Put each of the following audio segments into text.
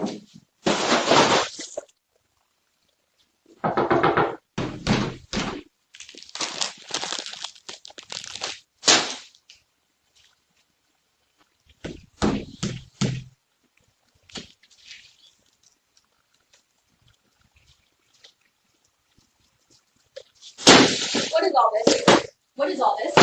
What is all this? What is all this?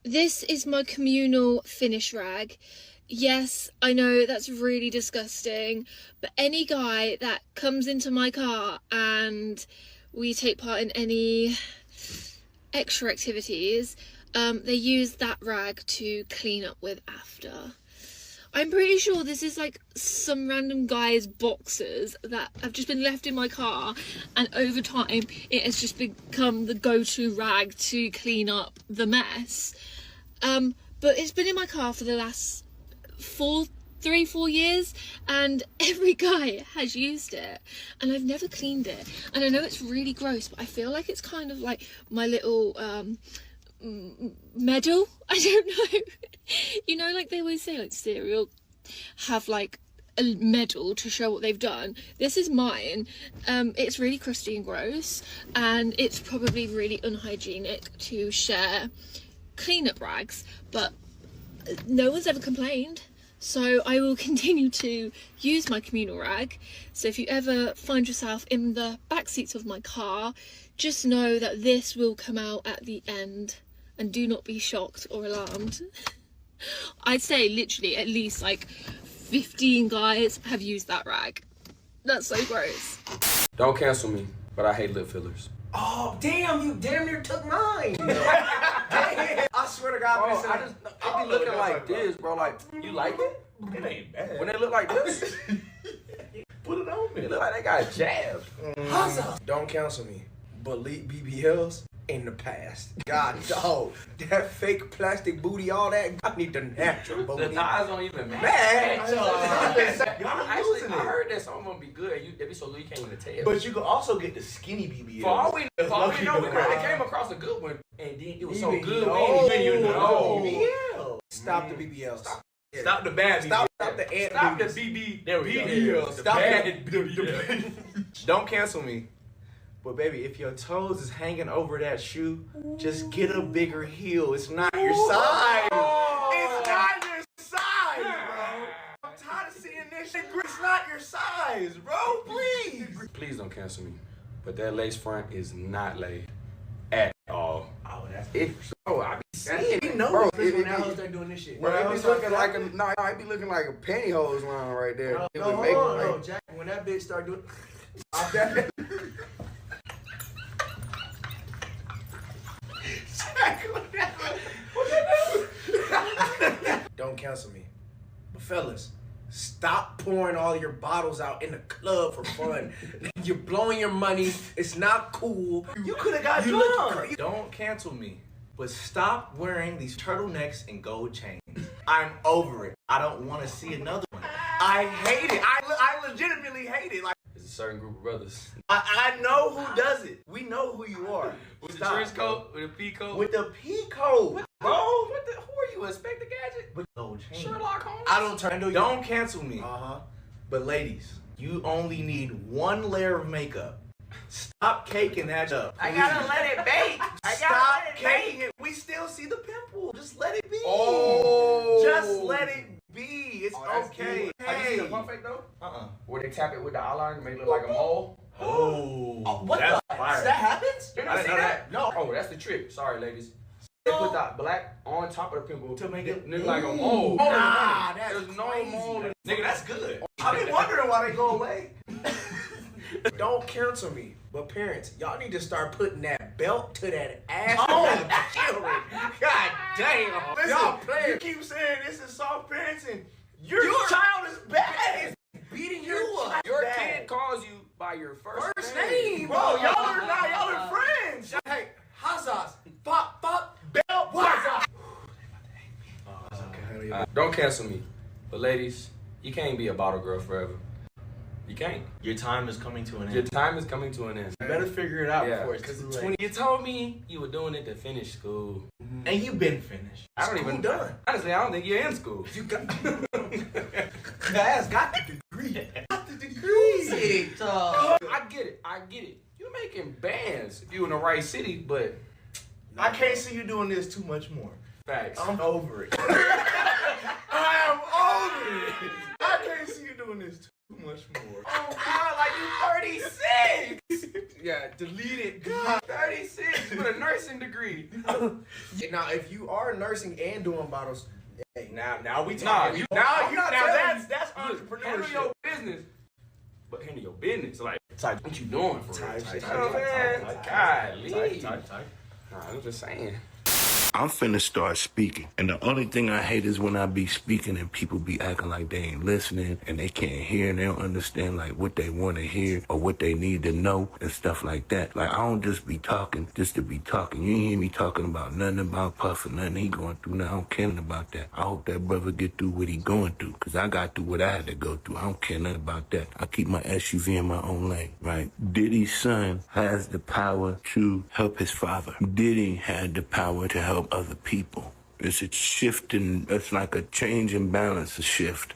This is my communal finish rag. Yes, I know that's really disgusting, but any guy that comes into my car and we take part in any extra activities, they use that rag to clean up with after. I'm pretty sure this is like some random guy's boxers that have just been left in my car, and over time it has just become the go-to rag to clean up the mess. But it's been in my car for the last 4 years, and every guy has used it, and I've never cleaned it. And I know it's really gross, but I feel like it's kind of like my little medal. I don't know. You know, like they always say, like cereal have like a medal to show what they've done. This is mine. It's really crusty and gross, and it's probably really unhygienic to share cleanup rags, but no one's ever complained, so I will continue to use my communal rag. So if you ever find yourself in the back seats of my car, just know that this will come out at the end, and do not be shocked or alarmed. I'd say literally at least like 15 guys have used that rag. That's so gross. Don't cancel me, but I hate lip fillers. Oh, damn, you damn near took mine. Damn. I swear to God, Bro, I be looking like this, bro. Like, you like it? It ain't bad. When they look like this? Put it on me. They look like they got jabs. Don't cancel me, but leave BBLs in the past. God, dog. That fake plastic booty, all that. I need the natural booty. The thighs don't even matter. Man, I heard that some of them be good. They be so good you can't even tell. but you can also get the skinny BBLs. For all we know, we probably came across a good one, and then it was so good. BBL. Stop the BBLs. Stop the bad BBL. Stop the ant Stop the BBs. BB. There we go. Stop bad BBL. Don't cancel me. But baby, if your toes is hanging over that shoe, just get a bigger heel. It's not your size. It's not your size, bro. I'm tired of seeing this shit. It's not your size, bro. Please. Please don't cancel me. But that lace front is not laid at all. Oh, that's it. Bro, I be seeing you know, bro. When else they doing this shit? Bro, it be looking like it be looking like a pantyhose line right there. No, Jack. When that bitch start doing, Don't cancel me. But fellas, stop pouring all your bottles out in the club for fun. You're blowing your money. It's not cool. You could have got drunk. Don't cancel me. But stop wearing these turtlenecks and gold chains. I'm over it. I don't want to see another one. I hate it. I legitimately hate it. Like, It's a certain group of brothers. I know who does it. We know who you are. With the trench coat, with the pea coat. With the pea coat, bro. Who are you, Inspector Gadget? With gold chain. Sherlock Holmes? I don't turn. Don't cancel me. But ladies, you only need one layer of makeup. Stop caking that up. I gotta let it bake. Stop caking it. We still see the pimple. Just let it be. Oh. Just let it be. It's okay. Have you seen the pump fake though? Where they tap it with the eyeliner and make it look like a mole? What that's the? fire. That happens? You never see that? No. Oh, that's the trick. Sorry, ladies. They put that black on top of the pimple To make it look like a mole. Nah, there's no crazy. mole. Nigga, that's good. I've been wondering why they go away. Don't cancel me. But parents, y'all need to start putting that belt to that ass of that children. God damn. Listen, y'all playing. You keep saying this is soft parenting. Your child is bad. It's beating you up. Your kid calls you by your first name. Bro, y'all are friends. Hey, Hazas, pop, belt, Hazas. Don't cancel me. But ladies, you can't be a bottle girl forever. You can't. Your time is coming to an end. Your time is coming to an end. You better figure it out before it's too late. You told me you were doing it to finish school. And you've been finished. I don't even done. Honestly, I don't think you're in school. You got Ass got the degree. Got the degree. I get it. You making bands if you in the right city, but I can't see you doing this too much more. facts. I'm over it. I am over it. I can't see you doing this too much more. Oh God, like you 36. Yeah, delete it. 36 with a nursing degree. Now, if you are nursing and doing bottles, hey, now we Nah, talking. you- That's Look, handle entrepreneurship. your business, but handle your business. Like, Type. what you doing for real? Type shit. You know what I'm saying? Golly. Type. Nah, I'm just saying. I'm finna start speaking. And the only thing I hate is when I be speaking and people be acting like they ain't listening and they can't hear and they don't understand like what they want to hear or what they need to know and stuff like that. Like I don't just be talking just to be talking. You ain't hear me talking about nothing about Puff or nothing he going through. Now I don't care nothing about that. I hope that brother get through what he going through because I got through what I had to go through. I don't care nothing about that. I keep my SUV in my own lane, right? Diddy's son has the power to help his father. Diddy had the power to help other people. It's a shift in, it's like a change in balance, a shift.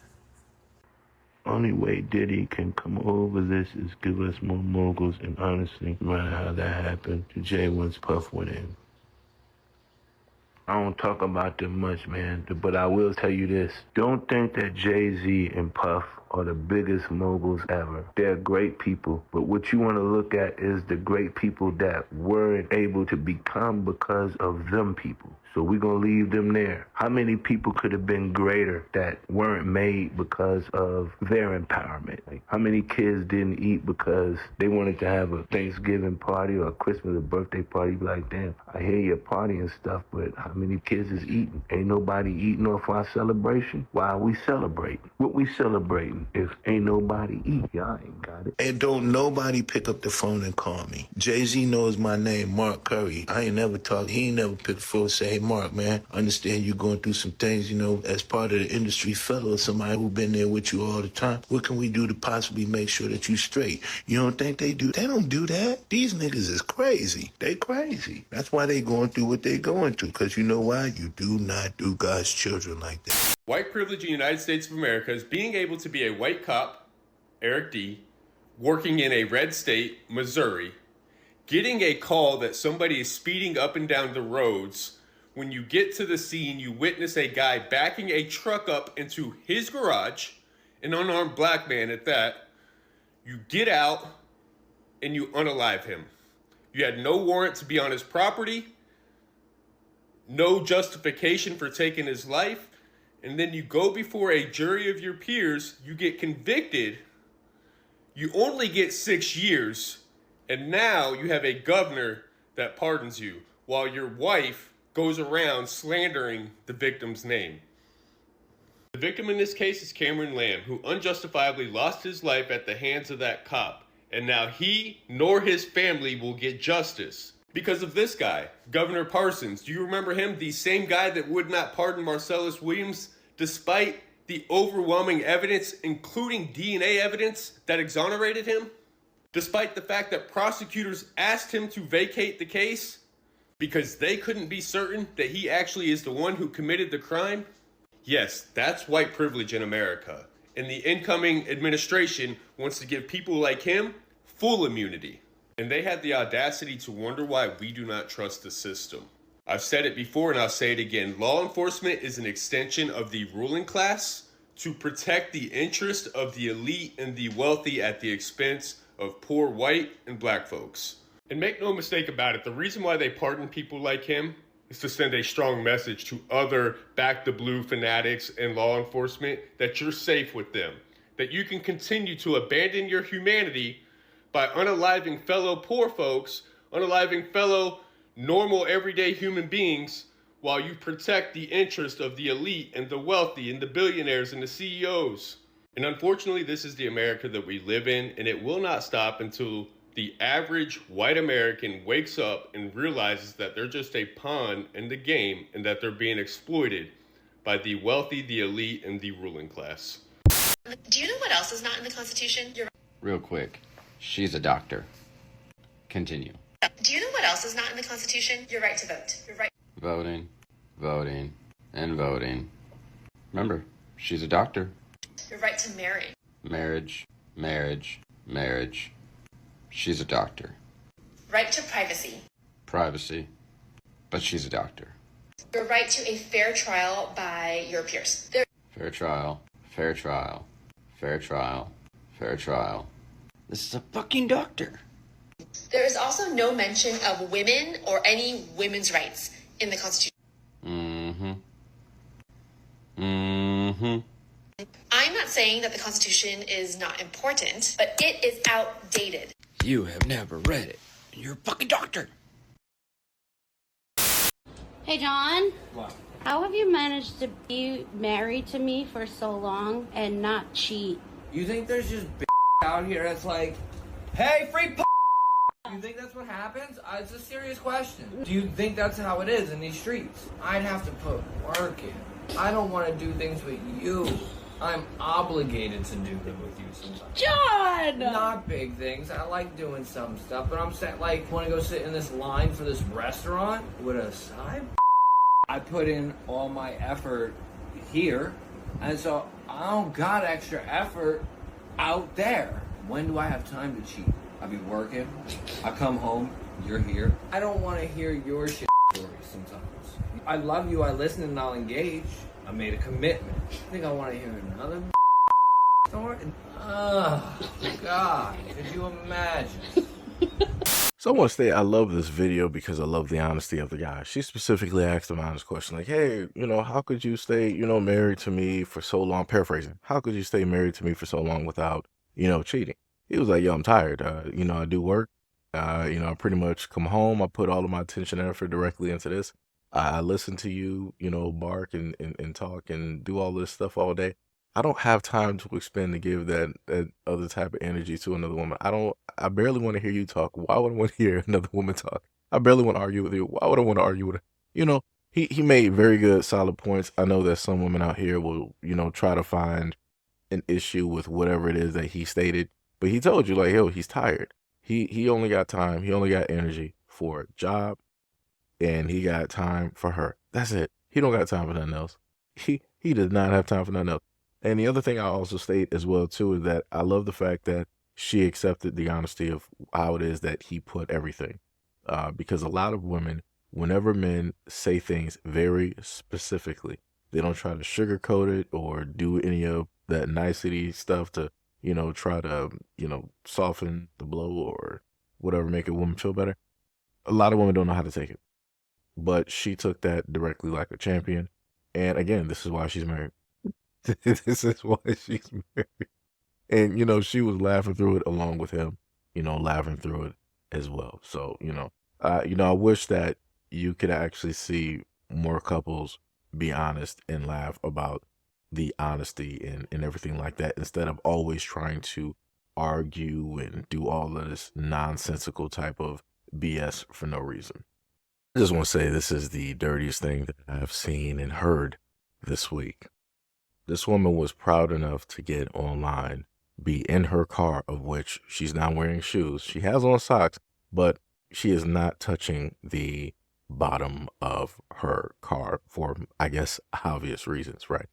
Only way Diddy can come over this is give us more moguls, and honestly, no matter how that happened, to Jay once Puff went in. I don't talk about them much, man, but I will tell you this. Don't think that Jay-Z and Puff are the biggest moguls ever. They're great people, but what you want to look at is the great people that weren't able to become because of them people. So we're going to leave them there. How many people could have been greater that weren't made because of their empowerment? Like, how many kids didn't eat because they wanted to have a Thanksgiving party or a Christmas or birthday party? Be like, damn, I hear you party and stuff, but how many kids is eating? Ain't nobody eating off our celebration? Why are we celebrating? What we celebrating if ain't nobody eat? Y'all ain't got it. And don't nobody pick up the phone and call me. Jay-Z knows my name, Mark Curry. I ain't never talked. He ain't never picked the phone and say, hey, Mark, man, I understand you going through some things, you know, as part of the industry fellow, somebody who been there with you all the time. What can we do to possibly make sure that you straight? You don't think they do? They don't do that. These niggas is crazy. They crazy. That's why they going through what they going through. Because you know why? You do not do God's children like that. White privilege in the United States of America is being able to be a white cop, Eric D., working in a red state, Missouri, getting a call that somebody is speeding up and down the roads. When you get to the scene, you witness a guy backing a truck up into his garage, an unarmed black man at that. You get out and you unalive him. You had no warrant to be on his property, no justification for taking his life, and then you go before a jury of your peers, you get convicted, you only get 6 years, and now you have a governor that pardons you, while your wife goes around slandering the victim's name. The victim in this case is Cameron Lamb, who unjustifiably lost his life at the hands of that cop, and now he nor his family will get justice. Because of this guy, Governor Parsons. Do you remember him? The same guy that would not pardon Marcellus Williams despite the overwhelming evidence, including DNA evidence, that exonerated him? Despite the fact that prosecutors asked him to vacate the case because they couldn't be certain that he actually is the one who committed the crime? Yes, that's white privilege in America. And the incoming administration wants to give people like him full immunity. And they had the audacity to wonder why we do not trust the system. I've said it before and I'll say it again. Law enforcement is an extension of the ruling class to protect the interest of the elite and the wealthy at the expense of poor white and black folks. And make no mistake about it, the reason why they pardon people like him is to send a strong message to other back the blue fanatics and law enforcement that you're safe with them, that you can continue to abandon your humanity by unaliving fellow poor folks, unaliving fellow normal everyday human beings, while you protect the interest of the elite and the wealthy and the billionaires and the CEOs. And unfortunately, this is the America that we live in, and it will not stop until the average white American wakes up and realizes that they're just a pawn in the game and that they're being exploited by the wealthy, the elite, and the ruling class. Do you know what else is not in the Constitution? Real quick, she's a doctor. Continue. Do you know what else is not in the Constitution? Your right to vote. Your right. Voting, voting, and voting. Remember, she's a doctor. Your right to marry. Marriage, marriage, marriage. She's a doctor. Right to privacy. Privacy, but she's a doctor. Your right to a fair trial by your peers. Fair trial, fair trial, fair trial, fair trial. This is a fucking doctor. There is also no mention of women or any women's rights in the Constitution. I'm not saying that the Constitution is not important, but it is outdated. You have never read it. You're a fucking doctor. Hey, John. What? How have you managed to be married to me for so long and not cheat? You think there's just out here that's like, hey, free You think that's what happens? It's a serious question. Do you think that's how it is in these streets? I'd have to put work in. I don't want to do things with you. I'm obligated to do them with you sometimes. John! Not big things. I like doing some stuff, but I'm saying, like, want to go sit in this line for this restaurant with a side? I put in all my effort here, and so I don't got extra effort out there. When do I have time to cheat? I be working, I come home, you're here. I don't want to hear your shit stories sometimes. I love you, I listen, and I'll engage. I made a commitment. I think I want to hear another story? Oh, God, could you imagine? So I want to say I love this video because I love the honesty of the guy. She specifically asked him an honest question like, hey, how could you stay, married to me for so long? Paraphrasing. How could you stay married to me for so long without, cheating? He was like, yo, I'm tired. I do work. I pretty much come home. I put all of my attention and effort directly into this. I listen to you, bark and talk and do all this stuff all day. I don't have time to expend to give that other type of energy to another woman. I barely want to hear you talk. Why would I want to hear another woman talk? I barely want to argue with you. Why would I want to argue with her? He made very good, solid points. I know that some women out here will, try to find an issue with whatever it is that he stated. But he told you, like, yo, he's tired. He only got time. He only got energy for a job, and he got time for her. That's it. He don't got time for nothing else. He does not have time for nothing else. And the other thing I also state as well, too, is that I love the fact that she accepted the honesty of how it is that he put everything. Because a lot of women, whenever men say things very specifically, they don't try to sugarcoat it or do any of that nicety stuff to, try to, soften the blow or whatever, make a woman feel better. A lot of women don't know how to take it. But she took that directly like a champion. And again, this is why she's married. This is why she's married. And, she was laughing through it along with him, laughing through it as well. So, I wish that you could actually see more couples be honest and laugh about the honesty and everything like that, instead of always trying to argue and do all of this nonsensical type of BS for no reason. I just want to say this is the dirtiest thing that I've seen and heard this week. This woman was proud enough to get online, be in her car, of which she's not wearing shoes. She has on socks, but she is not touching the bottom of her car for, I guess, obvious reasons, right?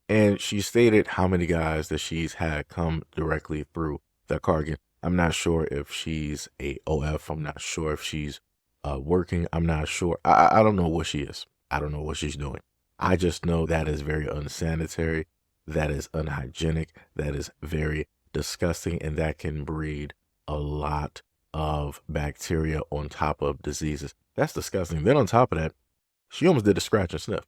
And she stated how many guys that she's had come directly through that car. Again, I'm not sure if she's a OF. I'm not sure if she's working. I'm not sure. I don't know what she is. I don't know what she's doing. I just know that is very unsanitary, that is unhygienic, that is very disgusting, and that can breed a lot of bacteria on top of diseases. That's disgusting. Then on top of that, she almost did a scratch and sniff.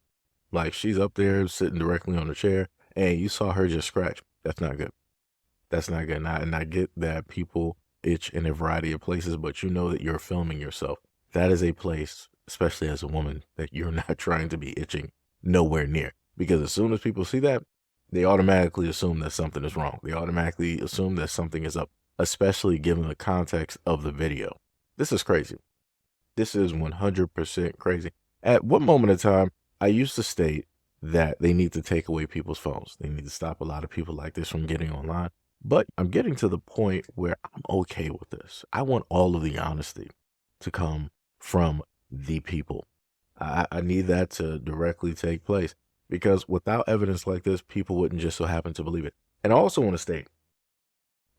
Like, she's up there sitting directly on the chair, and you saw her just scratch. That's not good. That's not good. And I get that people itch in a variety of places, but you know that you're filming yourself. That is a place, especially as a woman, that you're not trying to be itching nowhere near. Because as soon as people see that, they automatically assume that something is wrong. They automatically assume that something is up, especially given the context of the video. This is crazy. This is 100% crazy. At one moment in time, I used to state that they need to take away people's phones. They need to stop a lot of people like this from getting online. But I'm getting to the point where I'm okay with this. I want all of the honesty to come from the people. I need that to directly take place, because without evidence like this, people wouldn't just so happen to believe it. And I also want to state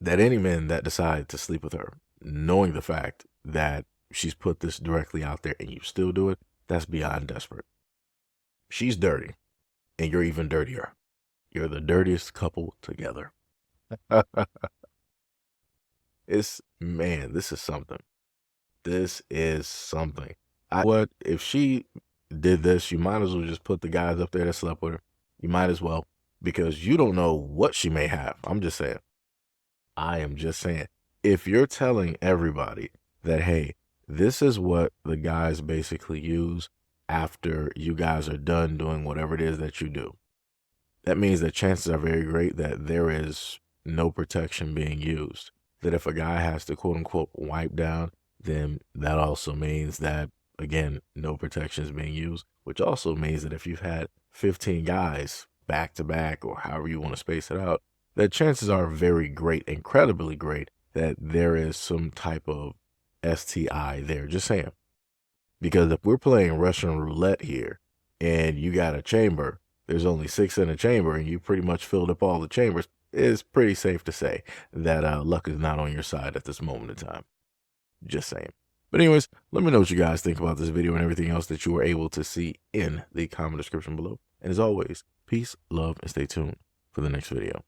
that any men that decide to sleep with her, knowing the fact that she's put this directly out there and you still do it, that's beyond desperate. She's dirty, and you're even dirtier. You're the dirtiest couple together. Man, this is something. This is something. What if she did this, you might as well just put the guys up there that slept with her. You might as well, because you don't know what she may have. I'm just saying. I am just saying. If you're telling everybody that, hey, this is what the guys basically use after you guys are done doing whatever it is that you do, that means that chances are very great that there is no protection being used. That if a guy has to quote unquote wipe down, then that also means that, again, no protection is being used, which also means that if you've had 15 guys back to back, or however you want to space it out, that chances are very great, incredibly great, that there is some type of STI there. Just saying. Because if we're playing Russian roulette here and you got a chamber, there's only 6 in a chamber and you pretty much filled up all the chambers, it's pretty safe to say that luck is not on your side at this moment in time. Just saying. But anyways, let me know what you guys think about this video and everything else that you were able to see in the comment description below. And as always, peace, love, and stay tuned for the next video.